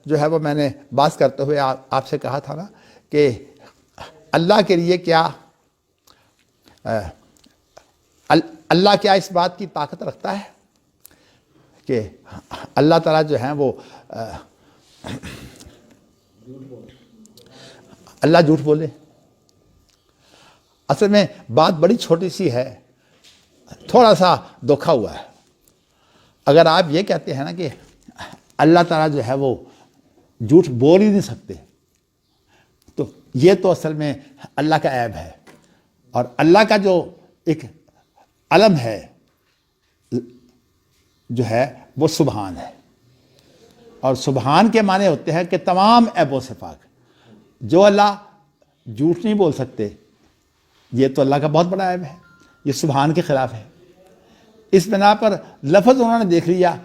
جو ہے وہ میں نے بات کرتے ہوئے آپ سے کہا تھا نا کہ اللہ کے لیے کیا اللہ کیا اس بات کی طاقت رکھتا ہے کہ اللہ تعالیٰ جو ہیں وہ اللہ جھوٹ بولے؟ اصل میں بات بڑی چھوٹی سی ہے، تھوڑا سا دھوکا ہوا ہے۔ اگر آپ یہ کہتے ہیں نا کہ اللہ تعالیٰ جو ہے وہ جھوٹ بول ہی نہیں سکتے، تو یہ تو اصل میں اللہ کا عیب ہے۔ اور اللہ کا جو ایک علم ہے جو ہے وہ سبحان ہے، اور سبحان کے معنی ہوتے ہیں کہ تمام عیبوں سے پاک۔ جو اللہ جھوٹ نہیں بول سکتے، یہ تو اللہ کا بہت بڑا عیب ہے، یہ سبحان کے خلاف ہے۔ اس بنا پر لفظ انہوں نے دیکھ لیا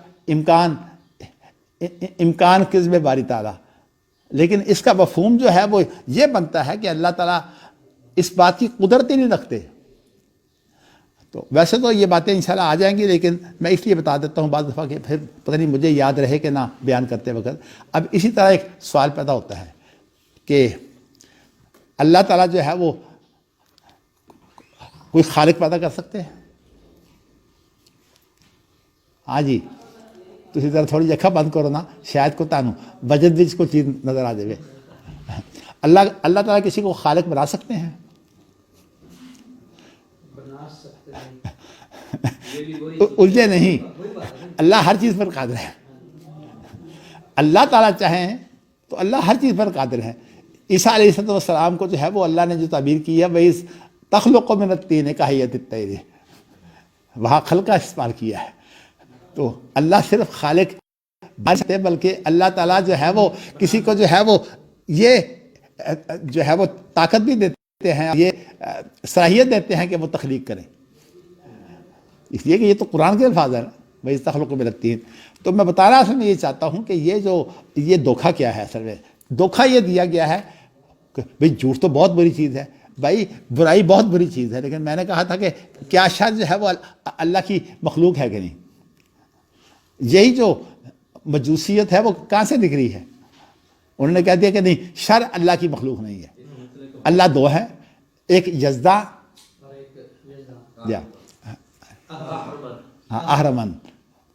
امکان کذب باری تعالیٰ، لیکن اس کا مفہوم جو ہے وہ یہ بنتا ہے کہ اللہ تعالیٰ اس بات کی قدرت ہی نہیں رکھتے۔ تو ویسے تو یہ باتیں انشاءاللہ آ جائیں گی، لیکن میں اس لیے بتا دیتا ہوں بعض دفعہ کہ پھر پتہ نہیں مجھے یاد رہے کہ نہ بیان کرتے وقت۔ اب اسی طرح ایک سوال پیدا ہوتا ہے کہ اللہ تعالیٰ جو ہے وہ کوئی خالق پیدا کر سکتے ہیں؟ ہاں جی، تو اسی طرح تھوڑی اکھا بند کرو نا، شاید کو تانوں وجد وچ کو چیز نظر آ جائے۔ اللہ تعالیٰ کسی کو خالق بنا سکتے ہیں؟ الجھے نہیں، اللہ ہر چیز پر قادر ہے۔ اللہ تعالیٰ چاہیں تو اللہ ہر چیز پر قادر ہے۔ عیسیٰ علیہ السلام کو جو ہے وہ اللہ نے جو تعبیر کی ہے وَإِذْ تَخْلُقُ مِنَ الطِّينِ كَهَيْئَةِ الطَّيْرِ، وہاں خلق کا استعمال کیا ہے۔ تو اللہ صرف خالق بن سکتے، بلکہ اللہ تعالیٰ جو ہے وہ کسی کو جو ہے وہ یہ جو ہے وہ طاقت بھی دیتے ہیں، یہ صلاحیت دیتے ہیں کہ وہ تخلیق کریں، اس لیے کہ یہ تو قرآن کے الفاظ ہیں نا، وَإِذْ تَخْلُقُ مِنَ الطِّينِ۔ تو میں بتانا اصل میں یہ چاہتا ہوں کہ یہ دھوکا کیا ہے۔ اصل میں دھوکا یہ دیا گیا ہے کہ بھئی جھوٹ تو بہت بری چیز ہے، بھائی برائی بہت بری چیز ہے، لیکن میں نے کہا تھا کہ کیا شر جو ہے وہ اللہ کی مخلوق ہے کہ نہیں؟ یہی جو مجوسیت ہے وہ کہاں سے دکھ رہی ہے؟ انہوں نے کہہ دیا کہ نہیں، شر اللہ کی مخلوق نہیں ہے۔ اللہ دو ہے، ایک یزدہ اہرمن۔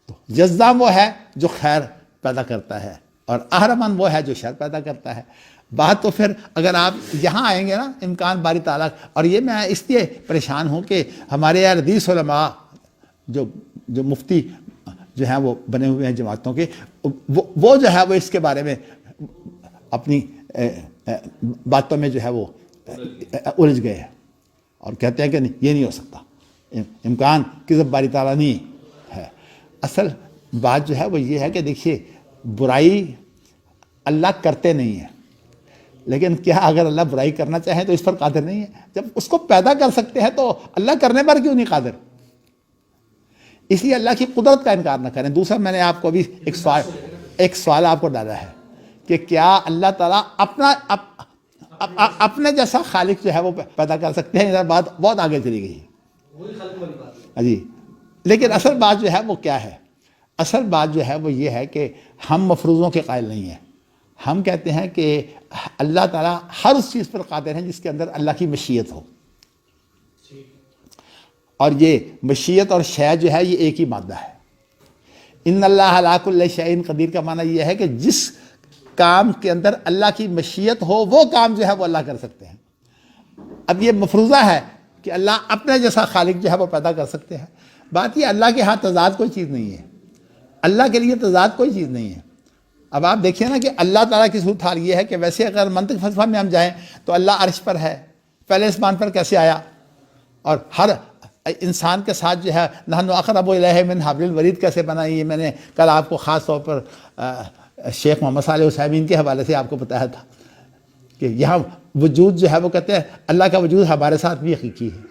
تو یزدہ وہ ہے جو خیر پیدا کرتا ہے، اور اہرمن وہ ہے جو شر پیدا کرتا ہے۔ بات تو پھر اگر آپ یہاں آئیں گے نا امکان باری تعالیٰ، اور یہ میں اس لیے پریشان ہوں کہ ہمارے یہاں حدیث علماء جو مفتی جو ہیں وہ بنے ہوئے ہیں جماعتوں کے، وہ جو ہے وہ اس کے بارے میں اپنی باتوں میں جو ہے وہ الجھ گئے ہیں اور کہتے ہیں کہ نہیں، یہ نہیں ہو سکتا، امکان کذب باری تعالیٰ نہیں ہے۔ اصل بات جو ہے وہ یہ ہے کہ دیکھیے، برائی اللہ کرتے نہیں ہیں، لیکن کیا اگر اللہ برائی کرنا چاہیں تو اس پر قادر نہیں ہے؟ جب اس کو پیدا کر سکتے ہیں تو اللہ کرنے پر کیوں نہیں قادر؟ اس لیے اللہ کی قدرت کا انکار نہ کریں۔ دوسرا، میں نے آپ کو ابھی ایک سوال آپ کو ڈالا ہے کہ کیا اللہ تعالیٰ اپنے جیسا خالق جو ہے وہ پیدا کر سکتے ہیں؟ بات بہت آگے چلی گئی ہے جی، لیکن اصل بات جو ہے وہ کیا ہے؟ اصل بات جو ہے وہ یہ ہے کہ ہم مفروضوں کے قائل نہیں ہیں۔ ہم کہتے ہیں کہ اللہ تعالیٰ ہر اس چیز پر قادر ہیں جس کے اندر اللہ کی مشیت ہو، اور یہ مشیت اور شے جو ہے یہ ایک ہی مادہ ہے۔ ان اللہ علی کل شیء قدیر کا معنی یہ ہے کہ جس کام کے اندر اللہ کی مشیت ہو وہ کام جو ہے وہ اللہ کر سکتے ہیں۔ اب یہ مفروضہ ہے کہ اللہ اپنے جیسا خالق جو ہے وہ پیدا کر سکتے ہیں۔ بات یہ اللہ کے ہاں تضاد کوئی چیز نہیں ہے، اللہ کے لیے تضاد کوئی چیز نہیں ہے۔ اب آپ دیکھیے نا کہ اللہ تعالیٰ کی صورت حال یہ ہے کہ ویسے اگر منطق فلسفہ میں ہم جائیں تو اللہ عرش پر ہے، پہلے اسمان پر کیسے آیا؟ اور ہر انسان کے ساتھ جو ہے نحن اقرب الیہ من حبل الورید کیسے بنائی؟ یہ میں نے کل آپ کو خاص طور پر شیخ محمد صالح عثیمین کے حوالے سے آپ کو بتایا تھا کہ یہاں وجود جو ہے وہ کہتے ہیں اللہ کا وجود ہمارے ساتھ بھی حقیقی ہے۔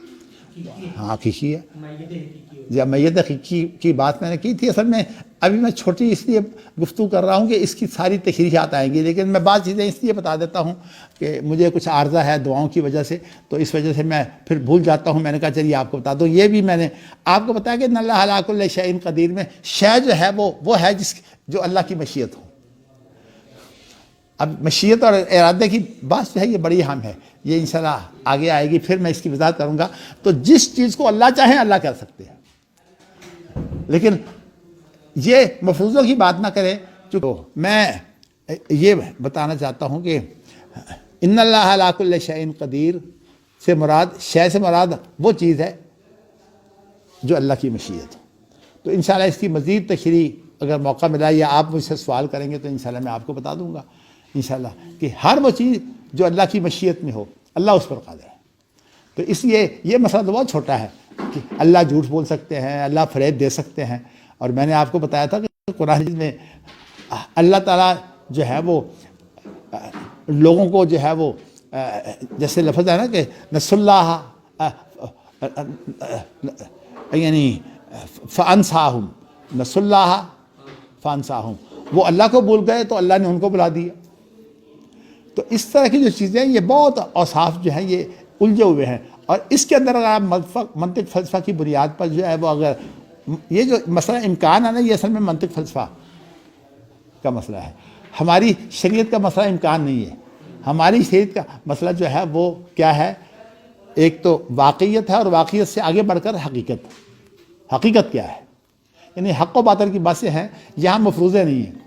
ہاں حقیقی ہے جی، میت حقیقی کی بات میں نے کی تھی۔ اصل میں ابھی میں چھوٹی اس لیے گفتگو کر رہا ہوں کہ اس کی ساری تشریحات آئیں گی، لیکن میں بعض چیزیں اس لیے بتا دیتا ہوں کہ مجھے کچھ عارضہ ہے دعاؤں کی وجہ سے، تو اس وجہ سے میں پھر بھول جاتا ہوں۔ میں نے کہا چلیے آپ کو بتا دوں۔ یہ بھی میں نے آپ کو بتایا کہ ان اللہ علی کل شیء قدیر میں شے جو ہے وہ ہے جو اللہ کی مشیت ہو۔ اب مشیت اور ارادے کی بات جو ہے یہ بڑی اہم ہے، یہ انشاءاللہ آگے آئے گی، پھر میں اس کی وضاحت کروں گا۔ تو جس چیز کو اللہ چاہے اللہ کر سکتے ہیں، لیکن یہ مفروضوں کی بات نہ کرے۔ چونکہ میں یہ بتانا چاہتا ہوں کہ ان اللہ علی کل شیء قدیر سے مراد، شے سے مراد وہ چیز ہے جو اللہ کی مشیت ہو۔ تو انشاءاللہ اس کی مزید تشریح اگر موقع ملا یا آپ مجھ سے سوال کریں گے تو انشاءاللہ میں آپ کو بتا دوں گا انشاءاللہ کہ ہر وہ چیز جو اللہ کی مشیت میں ہو اللہ اس پر قادر ہے۔ تو اس لیے یہ مسئلہ تو بہت چھوٹا ہے کہ اللہ جھوٹ بول سکتے ہیں، اللہ فریب دے سکتے ہیں، اور میں نے آپ کو بتایا تھا کہ قرآن میں اللہ تعالیٰ جو ہے وہ لوگوں کو جو ہے وہ جیسے لفظ ہے نا کہ نس اللہ یعنی فانساہم، نس اللہ فانساہم، وہ اللہ کو بھول گئے تو اللہ نے ان کو بلا دیا۔ تو اس طرح کی جو چیزیں یہ بہت اوصاف جو ہیں یہ الجھے ہوئے ہیں، اور اس کے اندر اگر آپ منطق فلسفہ کی بنیاد پر جو ہے وہ اگر یہ جو مسئلہ امکان ہے نا، یہ اصل میں منطق فلسفہ کا مسئلہ ہے، ہماری شریعت کا مسئلہ امکان نہیں ہے۔ ہماری شریعت کا مسئلہ جو ہے وہ کیا ہے؟ ایک تو واقعیت ہے، اور واقعیت سے آگے بڑھ کر حقیقت۔ حقیقت کیا ہے؟ یعنی حق و باطل کی باتیں ہیں، یہاں مفروضے نہیں ہیں۔